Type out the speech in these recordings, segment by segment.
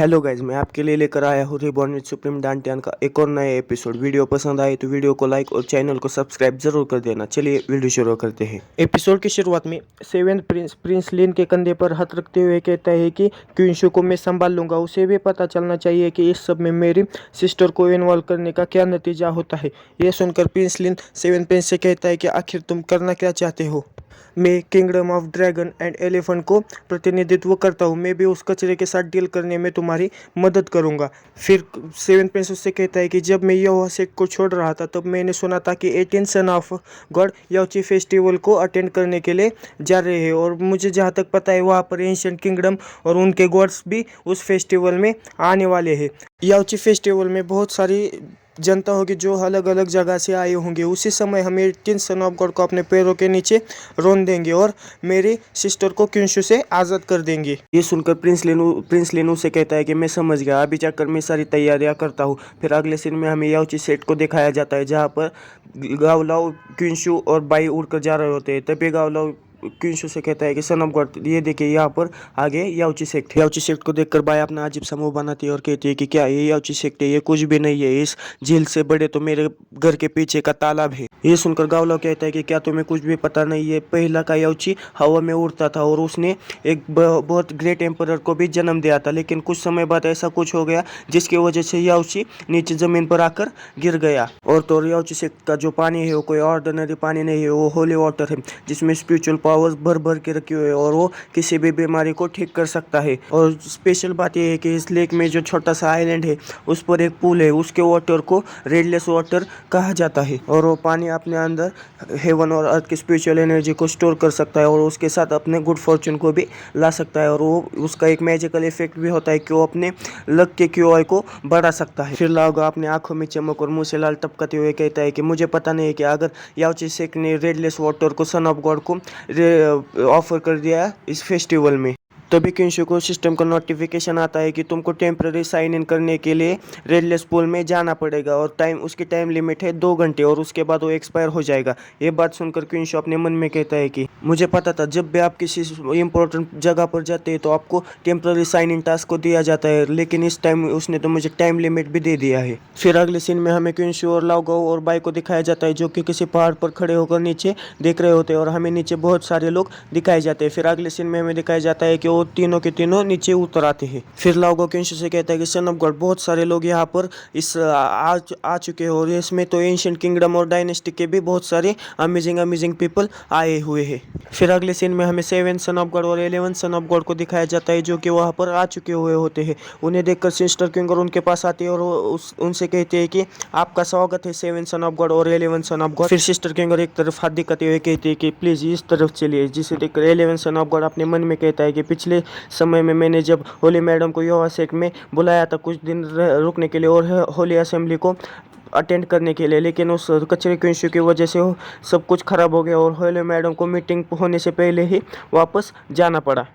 Hello guys, मैं आपके लिए लेकर आया हूँ रिबॉर्न विद सुप्रीम डांटियान का एक और नया एपिसोड। वीडियो पसंद आए तो वीडियो को लाइक और चैनल को सब्सक्राइब जरूर कर देना। चलिए वीडियो शुरू करते हैं। एपिसोड की शुरुआत में सेवेंथ प्रिंस लिन के कंधे पर हाथ रखते हुए कहता है कि क्विंशू को मैं संभाल लूंगा। उसे भी पता चलना चाहिए कि इस सब में मेरी सिस्टर को इन्वॉल्व करने का क्या नतीजा होता है। यह सुनकर प्रिंस लिन सेवेंथ प्रिंस से कहता है कि आखिर तुम करना क्या चाहते हो। मैं kingdom of dragon and elephant को प्रतिनिधित्व करता हूँ। मैं भी उस कचरे के साथ डील करने में तुम्हारी मदद करूँगा। फिर सेवन प्रिंस उससे कहता है कि जब मैं यहोवा सेठ को छोड़ रहा था तब मैंने सुना था कि 18 सन ऑफ गॉड याओची फेस्टिवल को अटेंड करने के लिए जा रहे हैं, और मुझे जहाँ तक पता है वहाँ पर एंशिएंट किंगडम और उनके गॉड्स भी उस फेस्टिवल में आने वाले हैं। याओची फेस्टिवल में बहुत सारी जनता होगी जो अलग अलग जगह से आए होंगे। उसी समय हम 18 सन ऑफ गॉड को अपने पैरों के नीचे रोन देंगे और मेरी सिस्टर को क्विंशू से आज़ाद कर देंगे। ये सुनकर प्रिंस लेनू से कहता है कि मैं समझ गया, अभी जाकर मैं सारी तैयारियां करता हूँ। फिर अगले सीन में हमें याओची सेठ को दिखाया जाता है जहाँ पर गावलाओ, क्विंशू और बाई उड़कर जा रहे होते हैं। तभी गावलाओ क्विंशू से कहता है कि सन ऑफ गॉड ये देखिए यहाँ पर आगे याओची सेक्ट को देखकर बाई अपना अजीब सा मुंह बनाती है और कहती है कि क्या ये याओची सेक्ट है? ये कुछ भी नहीं है, इस झील से बड़े तो मेरे घर के पीछे का तालाब है। ये सुनकर गावलाओ कहता है कि क्या तुम्हें कुछ भी पता नहीं है? पहला का याओची हवा में उड़ता था और उसने एक बहुत ग्रेट एम्परर को भी जन्म दिया था, लेकिन कुछ समय बाद ऐसा कुछ हो गया जिसकी वजह से याओची नीचे जमीन पर आकर गिर गया। और तो याओची सेक्ट का जो पानी है वो कोई ऑर्डिनरी पानी नहीं है, वो होली वाटर है जिसमें स्पिरिचुअल पावर्स भर भर के रखे हुए हैं और वो किसी भी बीमारी को ठीक कर सकता है। और स्पेशल बात यह है कि इस लेक में जो छोटा सा आइलैंड है उस पर एक पुल है, उसके वाटर को रेडलेस वाटर कहा जाता है और वो पानी अपने अंदर हेवन और अर्थ की स्पिरिचुअल एनर्जी को स्टोर कर सकता है और उसके साथ अपने गुड फॉर्चून को भी ला सकता है। और वो उसका एक मैजिकल इफेक्ट भी होता है कि वो अपने लक के क्यूआई को बढ़ा सकता है। फिर लाओगा अपने आंखों में चमक और मुंह से लाल टपकाते हुए कहता है कि मुझे पता नहीं है कि अगर याओची सेक्ट ने रेडलेस वाटर को सन ऑफ गॉड को ऑफर कर दिया इस फेस्टिवल में, तभी क्विंशू को सिस्टम का नोटिफिकेशन आता है कि तुमको टेम्पररी साइन इन करने के लिए रेडलेस पूल में जाना पड़ेगा और उसकी टाइम लिमिट है 2 घंटे और उसके बाद वो एक्सपायर हो जाएगा। ये बात सुनकर क्विंशू अपने मन में कहता है कि मुझे पता था, जब भी आप किसी इंपॉर्टेंट जगह पर जाते हैं तो आपको टेम्पररी साइन इन टास्क को दिया जाता है, लेकिन इस टाइम उसने तो मुझे टाइम लिमिट भी दे दिया है। फिर अगले सीन में हमें क्विंशू और लाओगाओ और बाई को दिखाया जाता है जो कि किसी पहाड़ पर खड़े होकर नीचे देख रहे होते हैं और हमें नीचे बहुत सारे लोग दिखाए जाते हैं। फिर अगले सीन में हमें दिखाया जाता है कि वो तीनों के तीनों नीचे उतर आते हैं। फिर लाओगाओ क्विंशू से कहता है कि सन ऑफ गॉड बहुत सारे लोग यहाँ पर इस आ चुके हैं और इसमें तो एंशिएंट किंगडम और डायनेस्टी के भी बहुत सारे अमेजिंग पीपल आए हुए हैं। फिर अगले सीन में हमें 7 सन ऑफ गॉड और 11 सन ऑफ गॉड को दिखाया जाता है जो कि वहाँ पर आ चुके हुए होते हैं। उन्हें देखकर सिस्टर किंगर उनके पास आती है और उनसे कहते हैं कि आपका स्वागत है 7 सन ऑफ गॉड और 11 सन ऑफ गॉड। फिर सिस्टर किंगर एक तरफ हाथ दिखाते हुए कहती है कि प्लीज इस तरफ चलिए, जिसे देखकर 11 सन ऑफ गॉड अपने मन में कहता है कि पिछले समय में मैंने जब होली मैडम को यहोवा सेक्ट में बुलाया था कुछ दिन रुकने के लिए और होली असेंबली को अटेंड करने के लिए, लेकिन उस कचरे के इश्यू की वजह से सब कुछ खराब हो गया और होली मैडम को मीटिंग होने से पहले ही वापस जाना पड़ा।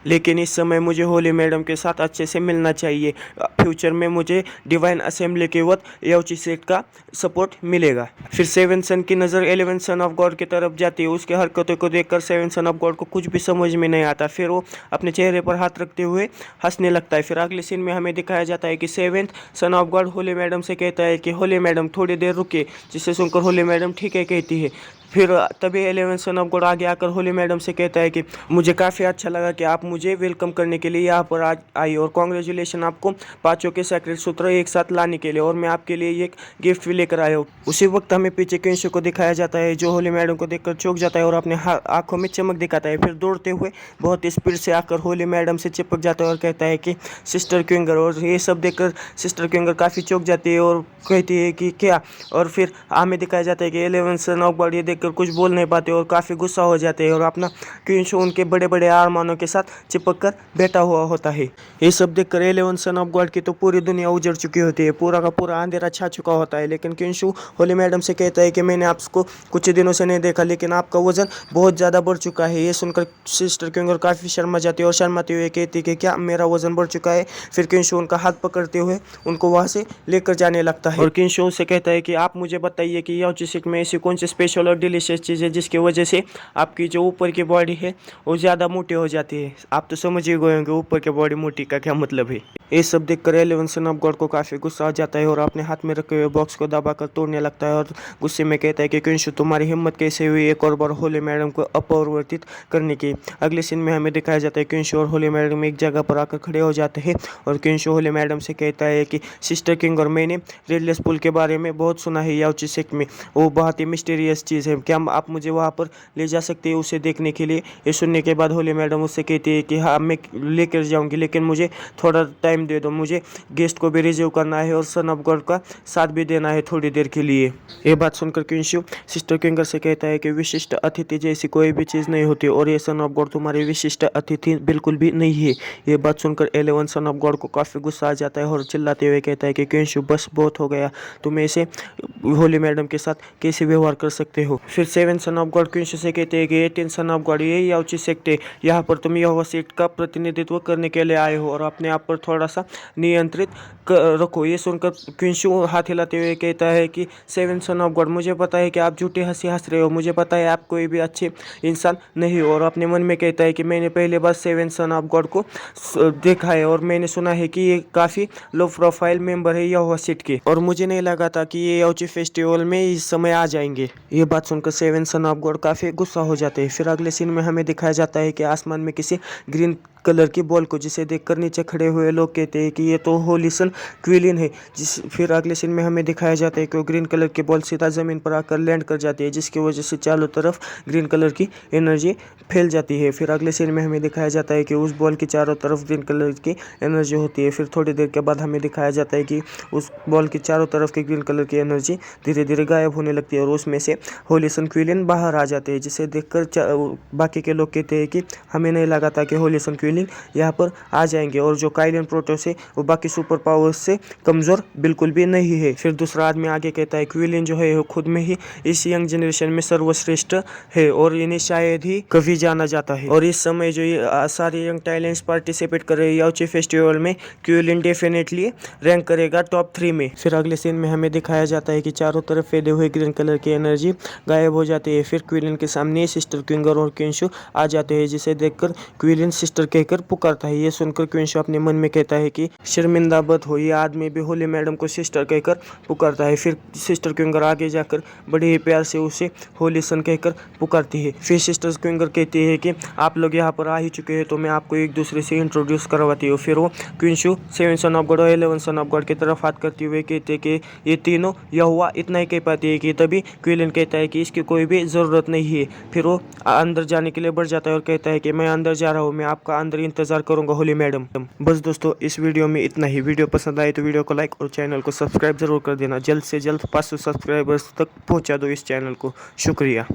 लेकिन इस समय मुझे होली मैडम के साथ अच्छे से मिलना चाहिए। फ्यूचर में मुझे डिवाइन असेंबली के वक्त याओची सेक्ट का सपोर्ट मिलेगा। फिर 7 सन की नज़र 11 सन ऑफ गॉड की तरफ जाती है। उसके हरकतों को देखकर 7 सन ऑफ गॉड को कुछ भी समझ में नहीं आता। फिर वो अपने चेहरे पर हाथ रखते हुए हंसने लगता है। फिर अगले सीन में हमें दिखाया जाता है कि 7 son of God Holi madam से कहता है कि होली मैडम थोड़ी देर रुकिए, जिसे सुनकर होली मैडम ठीक है कहती है। फिर तभी 11 सन ऑफ गॉड आगे आकर होली मैडम से कहता है कि मुझे काफ़ी अच्छा लगा कि आप मुझे वेलकम करने के लिए यहाँ पर आज आई और कॉन्ग्रेचुलेशन आपको पांचों के सेक्रेट सूत्र एक साथ लाने के लिए, और मैं आपके लिए एक गिफ्ट भी लेकर आया हूँ। उसी वक्त हमें पीछे क्विंशू को दिखाया जाता है जो होली मैडम को देखकर चौंक जाता है और अपने आंखों में चमक दिखाता है। फिर दौड़ते हुए बहुत स्पीड से आकर होली मैडम से चिपक जाता है और कहता है कि सिस्टर क्विंगर, और ये सब देखकर सिस्टर क्विंगर काफ़ी चौंक जाती है और कहती है कि क्या। और फिर हमें दिखाया जाता है कि 11 सन ऑफ गॉड ये देखकर कुछ बोल नहीं पाते और काफ़ी गुस्सा हो जाते हैं और अपना क्विंशू उनके बड़े बड़े आरमानों के साथ चिपक कर बैठा हुआ होता है। ये सब देखकर 11 सन ऑफ गॉड की तो पूरी दुनिया उजड़ चुकी होती है, पूरा का पूरा अंधेरा छा चुका होता है। लेकिन क्विंशू होली मैडम से कहता है कि मैंने आपको कुछ दिनों से नहीं देखा, लेकिन आपका वजन बहुत ज़्यादा बढ़ चुका है। ये सुनकर सिस्टर क्विंगर काफ़ी शर्मा जाती है और शर्माते हुए कहती है कि क्या मेरा वजन बढ़ चुका है। फिर क्विंशू उनका हाथ पकड़ते हुए उनको वहाँ से लेकर जाने लगता है और क्विंशू से कहता है कि आप मुझे बताइए कि याओची सेक्ट में ऐसी कौन सी स्पेशल और डिलीशियस चीज़ है जिसकी वजह से आपकी जो ऊपर की बॉडी है वो ज़्यादा मोटी हो जाती है। आप तो समझ ही गए होंगे ऊपर की बॉडी मोटी का क्या मतलब है। ये सब देखकर 11 सन ऑफ गॉड को काफ़ी गुस्सा आ जाता है और अपने हाथ में रखे हुए बॉक्स को दबाकर तोड़ने लगता है और गुस्से में कहता है कि क्योंशु तुम्हारी हिम्मत कैसे हुई एक और बार होली मैडम को अपरिवर्तित करने की। अगले सीन में हमें दिखाया जाता है क्योंशु और होली मैडम एक जगह पर आकर खड़े हो जाते हैं और क्योंशु होली मैडम से कहता है कि सिस्टर किंग और मैंने रेडलेस पुल के बारे में बहुत सुना है याओची सेक्ट में, वो बहुत ही मिस्टीरियस चीज़ है, क्या आप मुझे वहाँ पर ले जा सकते हैं उसे देखने के लिए। ये सुनने के बाद होली मैडम उससे कहती है कि हाँ मैं लेकर जाऊँगी, लेकिन मुझे थोड़ा टाइम दे दो, मुझे गेस्ट को भी रिसीव करना है और सन ऑफ गॉड का साथ भी देना है थोड़ी देर के लिए। ये बात सुनकर क्विंशु सिस्टर किंगर से कहता है कि विशिष्ट अतिथि जैसी कोई भी चीज़ नहीं होती और ये सन ऑफ गॉड तुम्हारी विशिष्ट अतिथि बिल्कुल भी नहीं है। ये बात सुनकर 11 सन ऑफ गॉड को काफ़ी गुस्सा आ जाता है और चिल्लाते हुए कहता है कि क्विंशु बस बहुत हो गया, तुम ऐसे होली मैडम के साथ कैसे व्यवहार कर सकते हो। फिर 7 सन ऑफ गॉड क्विंशु से कहते हैं कि 18 सन ऑफ गॉड ये याओची सेक्ट है, यहाँ पर तुम यहोवा सेक्ट का प्रतिनिधित्व करने के लिए आए हो और अपने आप पर थोड़ा सा नियंत्रित रखो। ये सुनकर क्विंशु हाथ हिलाते हुए कहता है कि 7 सन ऑफ गॉड मुझे पता है कि आप झूठे हंसी हंस रहे हो, मुझे पता है आप कोई भी अच्छे इंसान नहीं हो। और अपने मन में कहता है कि मैंने पहले बार 7 सन ऑफ गॉड को देखा है और मैंने सुना है कि ये काफ़ी लो प्रोफाइल मेंबर है यहोवा सेक्ट के और मुझे नहीं लगा था कि ये याओची फेस्टिवल में इस समय आ जाएंगे। ये बात सुनकर 7 सन ऑफ गॉड काफ़ी गुस्सा हो जाते हैं। फिर अगले सीन में हमें दिखाया जाता है कि आसमान में किसी ग्रीन कलर की बॉल को, जिसे देखकर नीचे खड़े हुए लोग कहते हैं कि ये तो होलिसन क्विलिन है। फिर अगले सीन में हमें दिखाया जाता है कि वो ग्रीन कलर की बॉल सीधा ज़मीन पर आकर लैंड कर जाती है, जिसकी वजह से चारों तरफ ग्रीन कलर की एनर्जी फैल जाती है। फिर अगले सीन में हमें दिखाया जाता है कि उस बॉल की चारों तरफ ग्रीन कलर की एनर्जी होती है। फिर थोड़ी देर के बाद हमें दिखाया जाता है कि उस बॉल की चारों तरफ की ग्रीन कलर की एनर्जी धीरे धीरे गायब होने लगती है और उसमें से होलिसन क्विलिन बाहर आ जाते हैं, जिसे देखकर बाकी के लोग कहते हैं कि हमें नहीं लगा था कि होलिसन क्विलिन यहाँ पर आ जाएंगे और जो काइलिन प्रोटोस है वो बाकी सुपर पावर्स से कमज़ोर बिल्कुल भी नहीं है। फिर दूसरा आदमी आगे कहता है क्विलिन जो है वो खुद में ही इस यंग जनरेशन में सर्वश्रेष्ठ है और इन्हें शायद ही कभी जाना जाता है और इस समय जो ये सारे यंग टैलेंट्स पार्टिसिपेट कर रहे हैं याओची फेस्टिवल में, क्विलिन डेफिनेटली रैंक करेगा टॉप 3 में। फिर अगले सीन में हमें दिखाया जाता है कि चारों तरफ फैले हुए ग्रीन कलर की एनर्जी गायब हो जाती है। फिर क्विलिन के सामने सिस्टर किंगर और क्विंशु आ जाते हैं, जिसे देखकर क्विलिन सिस्टर कहकर पुकारता है। ये सुनकर क्विंशु अपने मन में कहता है कि शर्मिंदा मत हो, ये आदमी भी होली मैडम को सिस्टर कहकर पुकारता है। फिर सिस्टर क्विंगर आगे जाकर बड़े ही प्यार से उसे होली सन कहकर पुकारती है। फिर सिस्टर क्विंगर कहती है कि आप लोग यहाँ पर आ ही चुके हैं तो मैं आपको एक दूसरे से इंट्रोड्यूस करवाती हूँ। फिर वो क्विंशु 7 सन ऑफ गॉड और 11 सन ऑफ गॉड की तरफ हाथ करते हुए कहते हैं कि ये तीनों यहोवा इतना ही कह पाती है कि तभी क्विलिन कहता है कि इसकी कोई भी ज़रूरत नहीं है। फिर वो अंदर जाने के लिए बढ़ जाता है और कहता है कि मैं अंदर जा रहा हूँ, मैं आपका अंदर इंतजार करूंगा होली मैडम। बस दोस्तों इस वीडियो में इतना ही। वीडियो पसंद आए तो वीडियो को लाइक और चैनल को सब्सक्राइब जरूर कर देना। जल्द से जल्द 500 सब्सक्राइबर्स तक पहुंचा दो इस चैनल को। शुक्रिया।